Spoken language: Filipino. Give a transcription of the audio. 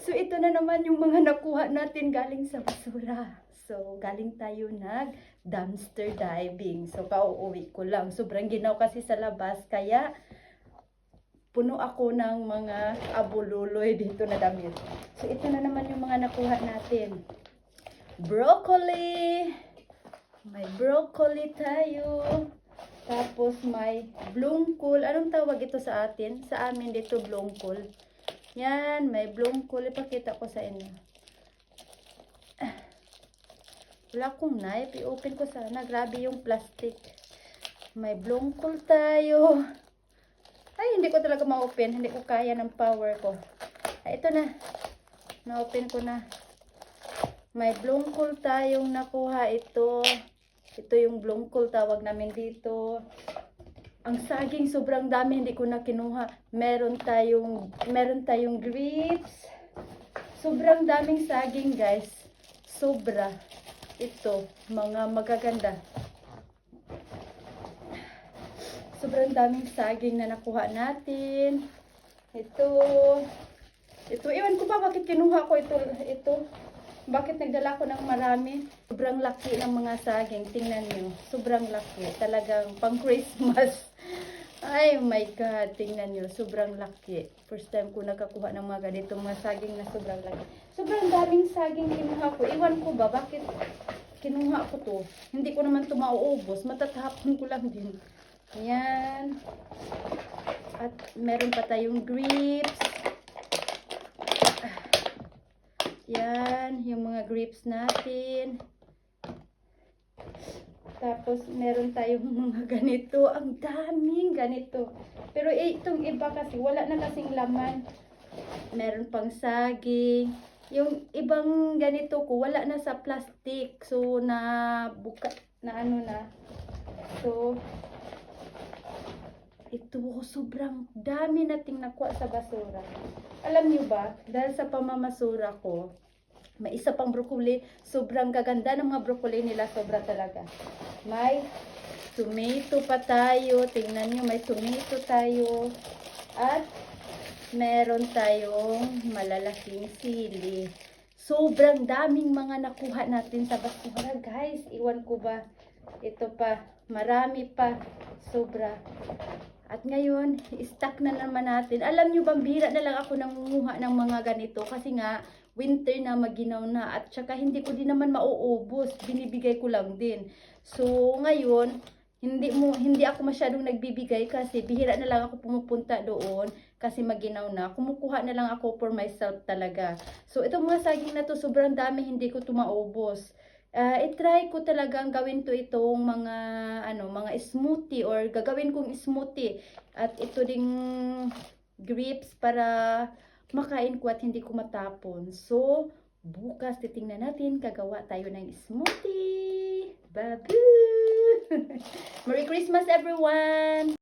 So, ito na naman yung mga nakuha natin galing sa basura. So, galing tayo dumpster diving. So, pauuwi ko lang. Sobrang ginaw kasi sa labas. Kaya, puno ako ng mga abululoy dito na damit. So, ito na naman yung mga nakuha natin. Broccoli! May broccoli tayo. Tapos may blongkol. Anong tawag ito sa atin? Sa amin dito blongkol. Yan, may blongkol. Ipakita ko sa inyo. Wala akong knife. I-open ko sana. Grabe yung plastic. May blongkol tayo. Ay, hindi ko talaga ma-open. Hindi ko kaya ng power ko. Ay, ito na. Na-open ko na. May blongkol tayong nakuha. Ito yung blongkol tawag namin dito. Ang saging sobrang dami, hindi ko na kinuha. Meron tayong grapes. Sobrang daming saging, guys. Sobra. Ito, mga magaganda. Sobrang daming saging na nakuha natin. Ito, iwan ko ba bakit kinuha ko ito. Bakit nagdala ko ng marami? Sobrang laki ng mga saging. Tingnan nyo. Sobrang laki. Talagang pang Christmas. Ay my God. Tingnan nyo. Sobrang laki. First time ko nakakuha ng mga ganitong mga saging na sobrang laki. Sobrang daming saging kinuha ko. Iwan ko ba? Bakit kinuha ko to? Hindi ko naman to mauubos. Matatapon ko lang din. Ayan. At meron pa tayong grapes. Yan, yung mga grapes natin. Tapos, meron tayong mga ganito. Ang daming ganito. Pero itong iba kasi, wala na kasing laman. Meron pang saging. Yung ibang ganito ko, wala na sa plastic. So, So, ito, sobrang dami nating nakuha sa basura. Alam niyo ba, dahil sa pamamasura ko, may isa pang broccoli. Sobrang gaganda ng mga broccoli nila. Sobra talaga. May tomato pa tayo. Tingnan niyo, may tomato tayo. At meron tayong malalaking sili. Sobrang daming mga nakuha natin sa basura, guys. Iwan ko ba? Ito pa. Marami pa. Sobra. At ngayon, i-stack na naman natin. Alam nyo bang, bihira na lang ako nangunguha ng mga ganito. Kasi nga, winter na, maginaw na. At saka hindi ko din naman mauubos. Binibigay ko lang din. So, ngayon, hindi ako masyadong nagbibigay kasi bihira na lang ako pumupunta doon. Kasi maginaw na. Kumukuha na lang ako for myself talaga. So, itong mga saging na to, sobrang dami, hindi ko to maubos. I-try ko talagang gawin to itong mga smoothie or gagawin kong smoothie at ito ding grapes para makain ko at hindi ko matapon. So, bukas titingnan natin, gagawa tayo ng smoothie. Babu! Merry Christmas everyone!